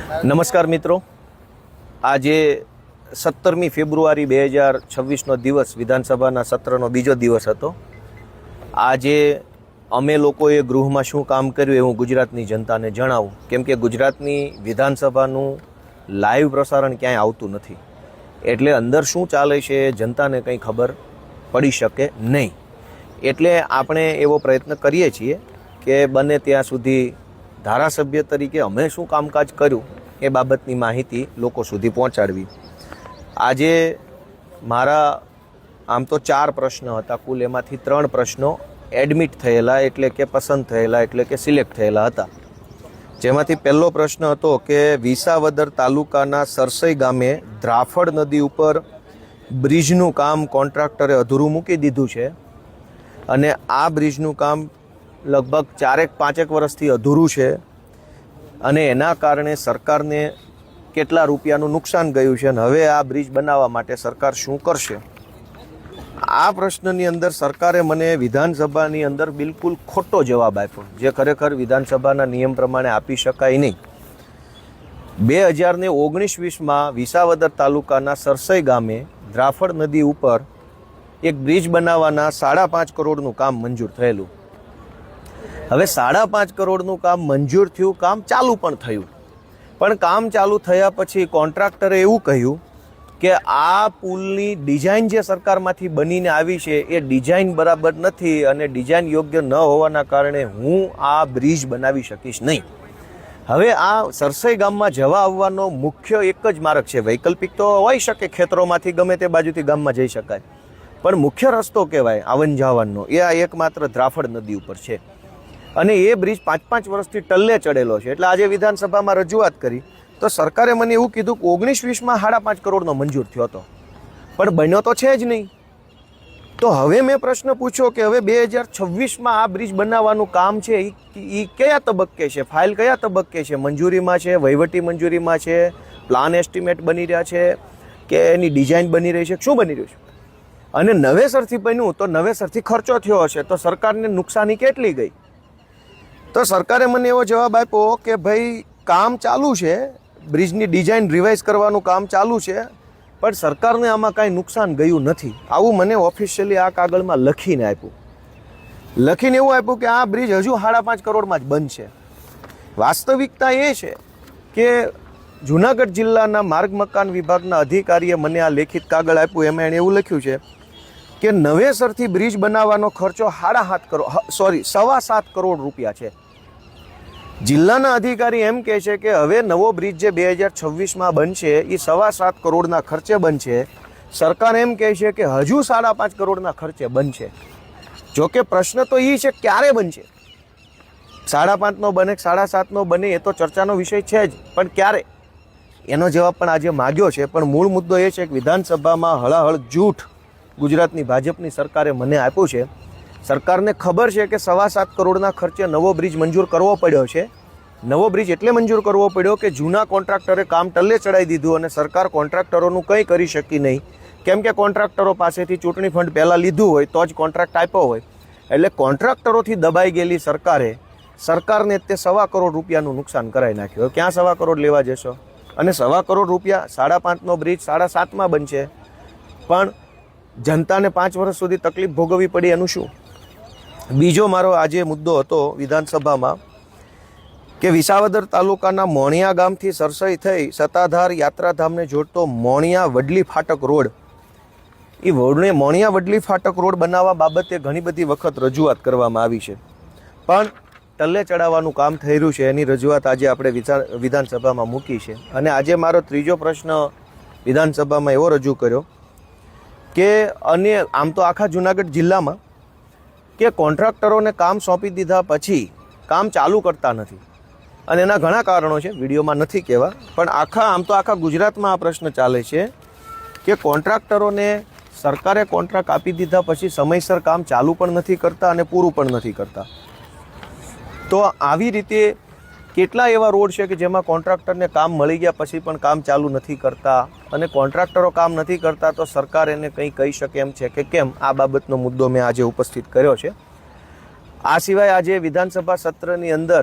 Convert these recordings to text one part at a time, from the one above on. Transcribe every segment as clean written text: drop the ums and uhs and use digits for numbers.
નમસ્કાર મિત્રો, આજે 17મી ફેબ્રુઆરી 2026નો દિવસ વિધાનસભાના સત્રનો બીજો દિવસ હતો. આજે અમે લોકોએ ગૃહમાં શું કામ કર્યું એ હું ગુજરાતની જનતાને જણાવું, કેમ કે ગુજરાતની વિધાનસભાનું લાઈવ પ્રસારણ ક્યાંય આવતું નથી, એટલે અંદર શું ચાલે છે એ જનતાને કંઈ ખબર પડી શકે નહીં. એટલે આપણે એવો પ્રયત્ન કરીએ છીએ કે બને ત્યાં સુધી ધારાસભ્ય તરીકે અમે શું કામકાજ કર્યું એ બાબતની માહિતી લોકો સુધી પહોંચાડવી. આજે મારા આમ તો 4 પ્રશ્ન હતા કુલ, એમાંથી 3 પ્રશ્નો એડમિટ થયેલા એટલે કે પસંદ થયેલા એટલે કે સિલેક્ટ થયેલા હતા. જેમાંથી પહેલો પ્રશ્ન હતો કે વિસાવદર તાલુકાના સરસઈ ગામે ધ્રાફડ નદી ઉપર બ્રિજનું કામ કોન્ટ્રાક્ટરે અધૂરું મૂકી દીધું છે અને આ બ્રિજનું કામ લગભગ 4-5 વર્ષથી અધૂરું છે અને એના કારણે સરકારને કેટલા રૂપિયાનું નુકસાન ગયું છે અને હવે આ બ્રિજ બનાવવા માટે સરકાર શું કરશે. આ પ્રશ્નની અંદર સરકારે મને વિધાનસભાની અંદર બિલકુલ ખોટો જવાબ આપ્યો, જે ખરેખર વિધાનસભાના નિયમ પ્રમાણે આપી શકાય નહીં. 2019-20માં વિસાવદર તાલુકાના સરસઈ ગામે ધ્રાફડ નદી ઉપર એક બ્રિજ બનાવવાના 5.5 કરોડનું કામ મંજૂર થયેલું. હવે 5.5 કરોડનું કામ મંજૂર થયું, કામ ચાલુ પણ થયું, પણ કામ ચાલુ થયા પછી કોન્ટ્રાક્ટરે એવું કહ્યું કે આ પુલની ડિઝાઇન જે સરકારમાંથી બનીને આવી છે એ ડિઝાઇન બરાબર નથી અને ડિઝાઇન યોગ્ય ન હોવાના કારણે હું આ બ્રિજ બનાવી શકીશ નહીં. હવે આ સરસઈ ગામમાં જવા આવવાનો મુખ્ય એક જ માર્ગ છે. વૈકલ્પિક તો હોઈ શકે, ખેતરોમાંથી ગમે તે બાજુથી ગામમાં જઈ શકાય, પણ મુખ્ય રસ્તો કહેવાય આવન જાવનનો એ આ એકમાત્ર ધ્રાફડ નદી ઉપર છે અને એ બ્રિજ 5-5 વર્ષથી ટલ્લે ચડેલો છે. એટલે આજે વિધાનસભામાં રજૂઆત કરી તો સરકારે મને એવું કીધું કે 19-20માં 5.5 કરોડનો મંજૂર થયો હતો, પણ બન્યો તો છે જ નહીં. તો હવે મેં પ્રશ્ન પૂછ્યો કે હવે 2026માં આ બ્રિજ બનાવવાનું કામ છે એ કયા તબક્કે છે, ફાઇલ કયા તબક્કે છે, મંજૂરીમાં છે, વહીવટી મંજૂરીમાં છે, પ્લાન એસ્ટિમેટ બની રહ્યા છે કે એની ડિઝાઇન બની રહી છે, શું બની રહ્યું છે? અને નવેસરથી બન્યું તો નવેસરથી ખર્ચો થયો હશે તો સરકારને નુકસાની કેટલી ગઈ? તો સરકારે મને એવો જવાબ આપ્યો કે ભાઈ કામ ચાલુ છે, બ્રિજની ડિઝાઇન રિવાઇઝ કરવાનું કામ ચાલુ છે, પણ સરકારને આમાં કાંઈ નુકસાન ગયું નથી. આવું મને ઓફિશિયલી આ કાગળમાં લખીને આપ્યું. લખીને એવું આપ્યું કે આ બ્રિજ હજુ 5.5 કરોડમાં જ બનશે. વાસ્તવિકતા એ છે કે જૂનાગઢ જિલ્લાના માર્ગ મકાન વિભાગના અધિકારીએ મને આ લેખિત કાગળ આપ્યું, એમાં એણે એવું લખ્યું છે કે નવેસરથી બ્રિજ બનાવવાનો ખર્ચો 7.5 કરોડ રૂપિયા છે. જિલ્લાના અધિકારી એમ કહે છે કે હવે નવો બ્રિજ જે 2026માં બનશે એ 7.5 કરોડના ખર્ચે બનશે. સરકાર એમ કહે છે કે હજુ 5.5 કરોડના ખર્ચે બનશે. જોકે પ્રશ્ન તો એ છે ક્યારે બનશે, 5.5નો બને 7.5નો બને એ તો ચર્ચાનો વિષય છે જ, પણ ક્યારે એનો જવાબ પણ આજે માગ્યો છે. પણ મૂળ મુદ્દો એ છે કે વિધાનસભામાં હળાહળ જૂઠ ગુજરાતની ભાજપની સરકારે મને આપ્યું છે. સરકારને ખબર છે કે 7.5 કરોડના ખર્ચે નવો બ્રિજ મંજૂર કરવો પડ્યો છે. નવો બ્રિજ એટલે મંજૂર કરવો પડ્યો કે જૂના કોન્ટ્રાક્ટરે કામ ટલ્લે ચડાવી દીધું અને સરકાર કોન્ટ્રાક્ટરોનું કંઈ કરી શકી નહીં, કેમ કે કોન્ટ્રાક્ટરો પાસેથી ચૂંટણી ફંડ પહેલાં લીધું હોય તો જ કોન્ટ્રાક્ટ આપ્યો હોય. એટલે કોન્ટ્રાક્ટરોથી દબાઈ ગયેલી સરકારને તે 1.25 કરોડ રૂપિયાનું નુકસાન કરાવી નાખ્યું. ક્યાં 1.25 કરોડ લેવા જશો? અને 1.25 કરોડ રૂપિયા 5.5નો બ્રિજ 7.5માં બનશે, પણ જનતાને 5 વર્ષ સુધી તકલીફ ભોગવવી પડી, એનું શું? બીજો મારો આજે મુદ્દો હતો વિધાનસભામાં કે વિસાવદર તાલુકાના મોણિયા ગામથી સરસઈ થઈ સત્તાધાર યાત્રાધામને જોડતો મોણિયા વડલી ફાટક રોડ, એ મોણિયા વડલી ફાટક રોડ બનાવવા બાબતે ઘણી બધી વખત રજૂઆત કરવામાં આવી છે, પણ ટલ્લે ચડાવવાનું કામ થઈ રહ્યું છે. એની રજૂઆત આજે આપણે વિધાનસભામાં મૂકી છે. અને આજે મારો ત્રીજો પ્રશ્ન વિધાનસભામાં એવો રજૂ કર્યો કે અને આમ તો આખા જૂનાગઢ જિલ્લામાં કે કોન્ટ્રાક્ટરોને કામ સોંપી દીધા પછી કામ ચાલુ કરતા નથી, અને એના ઘણા કારણો છે, વિડીયોમાં નથી કહેવા, પણ આમ તો આખા ગુજરાતમાં આ પ્રશ્ન ચાલે છે કે કોન્ટ્રાક્ટરોને સરકારે કોન્ટ્રાક્ટ આપી દીધા પછી સમયસર કામ ચાલુ પણ નથી કરતા અને પૂરું પણ નથી કરતા. તો આવી રીતે કેટલા એવા રોડ છે કે જેમાં કોન્ટ્રાક્ટરને કામ મળી ગયા પછી પણ કામ ચાલુ નથી કરતા, અને કોન્ટ્રાક્ટરો કામ નથી કરતા તો સરકાર એને કંઈ કહી શકે એમ છે કે કેમ? આ બાબતનો મુદ્દો મેં આજે ઉપસ્થિત કર્યો છે. આ સિવાય આજે વિધાનસભા સત્રની અંદર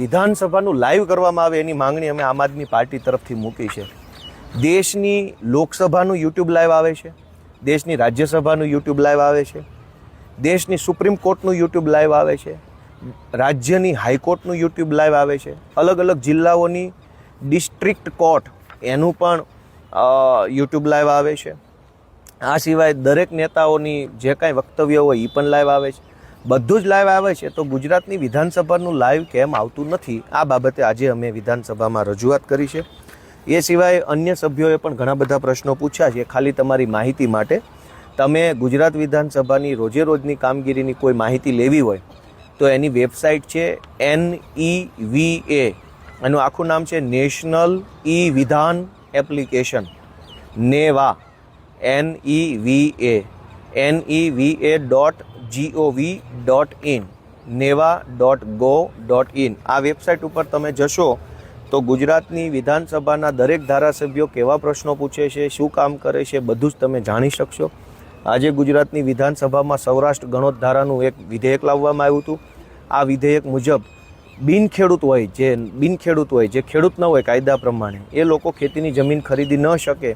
વિધાનસભાનું લાઈવ કરવામાં આવે એની માંગણી અમે આમ આદમી પાર્ટી તરફથી મૂકી છે. દેશની લોકસભાનું યુટ્યુબ લાઈવ આવે છે, દેશની રાજ્યસભાનું યુટ્યુબ લાઈવ આવે છે, દેશની સુપ્રીમ કોર્ટનું યુટ્યુબ લાઈવ આવે છે, રાજ્યની હાઈકોર્ટનું યુટ્યુબ લાઈવ આવે છે, અલગ અલગ જિલ્લાઓની ડિસ્ટ્રિક્ટ કોર્ટ એનું પણ યુટ્યુબ લાઈવ આવે છે. આ સિવાય દરેક નેતાઓની જે કાંઈ વક્તવ્ય હોય એ પણ લાઈવ આવે છે. બધું જ લાઈવ આવે છે, તો ગુજરાતની વિધાનસભાનું લાઈવ કેમ આવતું નથી, આ બાબતે આજે અમે વિધાનસભામાં રજૂઆત કરી છે. એ સિવાય અન્ય સભ્યોએ પણ ઘણા બધા પ્રશ્નો પૂછ્યા છે. ખાલી તમારી માહિતી માટે, તમે ગુજરાત વિધાનસભાની રોજે રોજની કામગીરીની કોઈ માહિતી લેવી હોય તો એની વેબસાઇટ છે NEVA, એનું આખું નામ છે નેશનલ ઈ વિધાન એપ્લિકેશન, નેવા, NEVA, NEVA.gov.in, neva.go.in. આ વેબસાઇટ ઉપર તમે જશો તો ગુજરાતની વિધાનસભાના દરેક ધારાસભ્યો કેવા પ્રશ્નો પૂછે છે, શું કામ કરે છે, બધું જ તમે જાણી શકશો. આજે ગુજરાતની વિધાનસભામાં સૌરાષ્ટ્ર ગણોત ધારાનું એક વિધેયક લાવવામાં આવ્યું હતું. આ વિધેયક મુજબ બિનખેડૂત હોય, જે ખેડૂત ન હોય કાયદા પ્રમાણે, એ લોકો ખેતીની જમીન ખરીદી ન શકે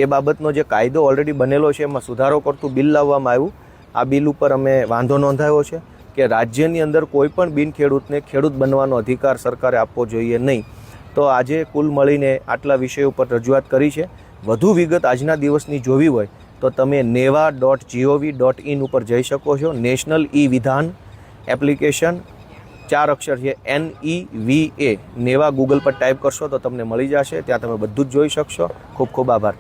એ બાબતનો જે કાયદો ઓલરેડી બનેલો છે એમાં સુધારો કરતું બિલ લાવવામાં આવ્યું. આ બિલ ઉપર અમે વાંધો નોંધાવ્યો છે કે રાજ્યની અંદર કોઈ પણ બિનખેડૂતને ખેડૂત બનવાનો અધિકાર સરકારે આપવો જોઈએ નહીં. તો આજે કુલ મળીને આટલા વિષયો ઉપર રજૂઆત કરી છે. વધુ વિગત આજના દિવસની જોવી હોય તો તમે neva.gov.in ઉપર જઈ શકો છો. નેશનલ ઈ વિધાન એપ્લિકેશન, 4 અક્ષર છે, NEVA, નેવા ગૂગલ પર ટાઈપ કરશો તો તમને મળી જશે. ત્યાં તમે બધું જ જોઈ શકશો. ખૂબ ખૂબ આભાર.